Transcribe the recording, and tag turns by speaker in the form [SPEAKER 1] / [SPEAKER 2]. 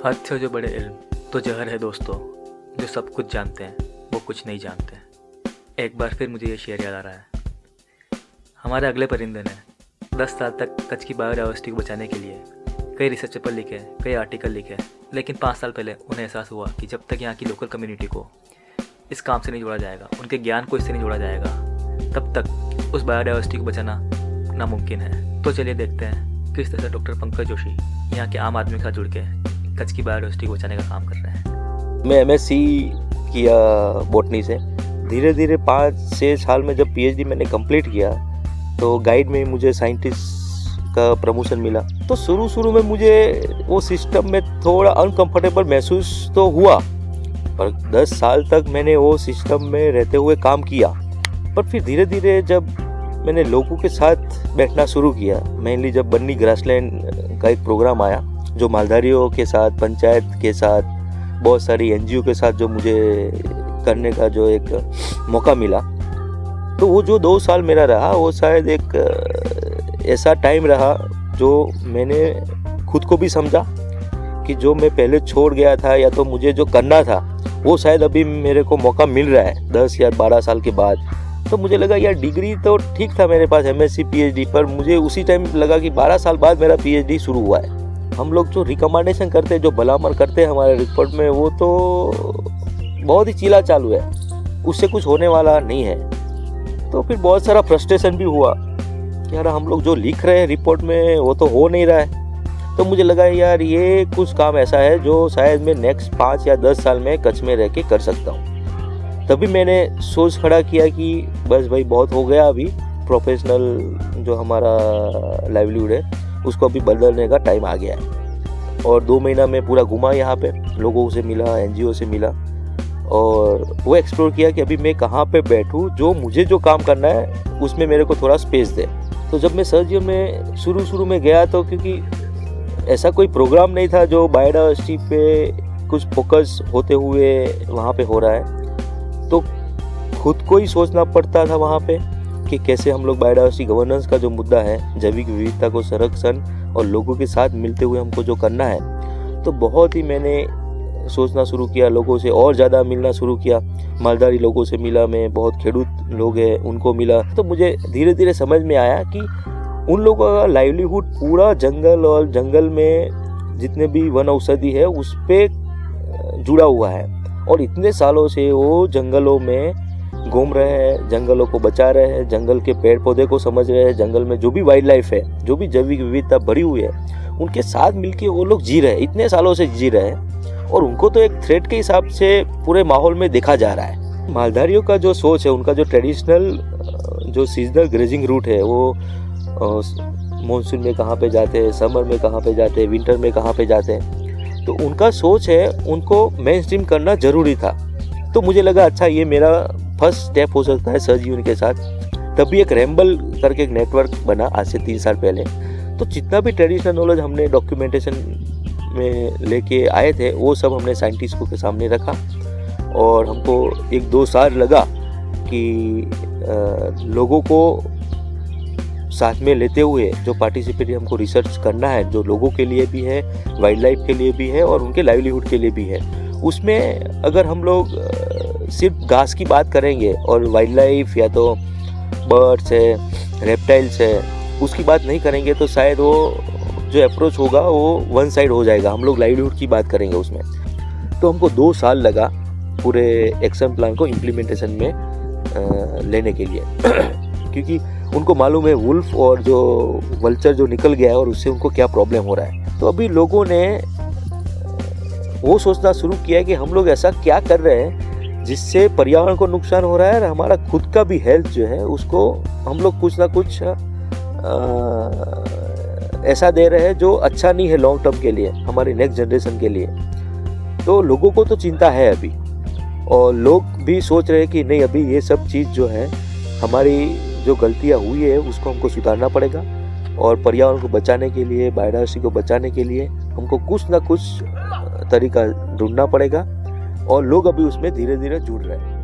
[SPEAKER 1] हद से जो बड़े इल्म तो जहर है दोस्तों, जो सब कुछ जानते हैं वो कुछ नहीं जानते। एक बार फिर मुझे ये शेर याद आ रहा है। हमारे अगले परिंदे ने 10 साल तक कच्छ की बायोडाइवर्सिटी को बचाने के लिए कई रिसर्च पेपर लिखे, कई आर्टिकल लिखे, लेकिन 5 साल पहले उन्हें एहसास हुआ कि जब तक यहाँ की लोकल कम्युनिटी को इस काम से नहीं जोड़ा जाएगा, उनके ज्ञान को इससे नहीं जोड़ा जाएगा, तब तक उस बायोडाइवर्सिटी को बचाना नामुमकिन है। तो चलिए देखते हैं किस तरह से डॉक्टर पंकज जोशी यहाँ के आम आदमी के साथ जुड़ के कच्छ की बायोडाइवर्सिटी को बचाने का काम कर रहे हैं।
[SPEAKER 2] मैं MSc किया बॉटनी से। धीरे धीरे 5-6 साल में जब PhD मैंने कंप्लीट किया तो गाइड में मुझे साइंटिस्ट का प्रमोशन मिला। तो शुरू में मुझे वो सिस्टम में थोड़ा अनकंफर्टेबल महसूस तो हुआ, पर 10 साल तक मैंने वो सिस्टम में रहते हुए काम किया। पर फिर धीरे धीरे जब मैंने लोगों के साथ बैठना शुरू किया, मेनली जब बन्नी ग्रासलैंड का एक प्रोग्राम आया जो मालधारियों के साथ, पंचायत के साथ, बहुत सारी NGO के साथ जो मुझे करने का जो एक मौका मिला, तो वो जो 2 साल मेरा रहा वो शायद एक ऐसा टाइम रहा जो मैंने खुद को भी समझा कि जो मैं पहले छोड़ गया था या तो मुझे जो करना था वो शायद अभी मेरे को मौका मिल रहा है 10 या 12 साल के बाद। तो मुझे लगा यार डिग्री तो ठीक था मेरे पास MSc PhD, पर मुझे उसी टाइम लगा कि 12 साल बाद मेरा PhD शुरू हुआ है। हम लोग जो रिकमेंडेशन करते हैं, जो भलामण करते हैं हमारे रिपोर्ट में, वो तो बहुत ही चीला चालू है, उससे कुछ होने वाला नहीं है। तो फिर बहुत सारा फ्रस्ट्रेशन भी हुआ कि यार हम लोग जो लिख रहे हैं रिपोर्ट में वो तो हो नहीं रहा है। तो मुझे लगा यार ये कुछ काम ऐसा है जो शायद मैं नेक्स्ट 5 या 10 साल में कच्छ में रह के कर सकता हूँ। तभी मैंने सोच खड़ा किया कि बस भाई बहुत हो गया, अभी प्रोफेशनल जो हमारा लाइवलीहुड है उसको अभी बदलने का टाइम आ गया है। और 2 महीना मैं पूरा घुमा यहाँ पे, लोगों से मिला, NGO से मिला, और वो एक्सप्लोर किया कि अभी मैं कहाँ पे बैठूँ, जो मुझे जो काम करना है उसमें मेरे को थोड़ा स्पेस दे। तो जब मैं सर्जियो में शुरू में गया तो क्योंकि ऐसा कोई प्रोग्राम नहीं था जो बायोडाइवर्सिटी पे कुछ फोकस होते हुए वहाँ पे हो रहा है, तो खुद को ही सोचना पड़ता था वहाँ पे कि कैसे हम लोग बायोडाइवर्सिटी गवर्नेंस का जो मुद्दा है, जैविक विविधता को संरक्षण और लोगों के साथ मिलते हुए हमको जो करना है, तो बहुत ही मैंने सोचना शुरू किया, लोगों से और ज़्यादा मिलना शुरू किया। मालधारी लोगों से मिला मैं, बहुत खेडूत लोग हैं उनको मिला। तो मुझे धीरे धीरे समझ में आया कि उन लोगों का लाइवलीहुड पूरा जंगल और जंगल में जितने भी वन औषधि है उस पर जुड़ा हुआ है, और इतने सालों से वो जंगलों में घूम रहे हैं, जंगलों को बचा रहे हैं, जंगल के पेड़ पौधे को समझ रहे हैं, जंगल में जो भी वाइल्ड लाइफ है, जो भी जैविक विविधता भरी हुई है, उनके साथ मिलके वो लोग जी रहे हैं, इतने सालों से जी रहे हैं, और उनको तो एक थ्रेट के हिसाब से पूरे माहौल में देखा जा रहा है। मालधारियों का जो सोच है, उनका जो ट्रेडिशनल जो सीजनल ग्रेजिंग रूट है, वो मानसून में कहाँ पे जाते हैं, समर में कहाँ पे जाते हैं, विंटर में कहाँ पे जाते हैं, तो उनका सोच है उनको मेन स्ट्रीम करना जरूरी था। तो मुझे लगा अच्छा ये मेरा फर्स्ट स्टेप हो सकता है सर्जियो के साथ। तभी एक रैम्बल करके एक नेटवर्क बना आज से 3 साल पहले। तो जितना भी ट्रेडिशनल नॉलेज हमने डॉक्यूमेंटेशन में लेके आए थे वो सब हमने साइंटिस्टों के सामने रखा, और हमको 1-2 साल लगा कि लोगों को साथ में लेते हुए जो पार्टिसिपेट हमको रिसर्च करना है, जो लोगों के लिए भी है, वाइल्ड लाइफ के लिए भी है और उनके लाइवलीहुड के लिए भी है। उसमें अगर हम लोग सिर्फ घास की बात करेंगे और वाइल्ड लाइफ या तो बर्ड्स है, रेप्टाइल्स है, उसकी बात नहीं करेंगे तो शायद वो जो अप्रोच होगा वो वन साइड हो जाएगा। हम लोग लाइवलीहुड की बात करेंगे उसमें। तो हमको 2 साल लगा पूरे एक्शन प्लान को इम्प्लीमेंटेशन में लेने के लिए क्योंकि उनको मालूम है वुल्फ और जो वल्चर जो निकल गया है और उससे उनको क्या प्रॉब्लम हो रहा है। तो अभी लोगों ने वो सोचना शुरू किया कि हम लोग ऐसा क्या कर रहे हैं जिससे पर्यावरण को नुकसान हो रहा है और हमारा खुद का भी हेल्थ जो है उसको हम लोग कुछ ना कुछ ऐसा दे रहे हैं जो अच्छा नहीं है लॉन्ग टर्म के लिए, हमारी नेक्स्ट जनरेशन के लिए। तो लोगों को तो चिंता है अभी, और लोग भी सोच रहे हैं कि नहीं अभी ये सब चीज़ जो है हमारी जो गलतियाँ हुई है उसको हमको सुधारना पड़ेगा, और पर्यावरण को बचाने के लिए, बायोडाइवर्सिटी को बचाने के लिए हमको कुछ ना कुछ तरीका ढूंढना पड़ेगा, और लोग अभी उसमें धीरे धीरे जुड़ रहे हैं।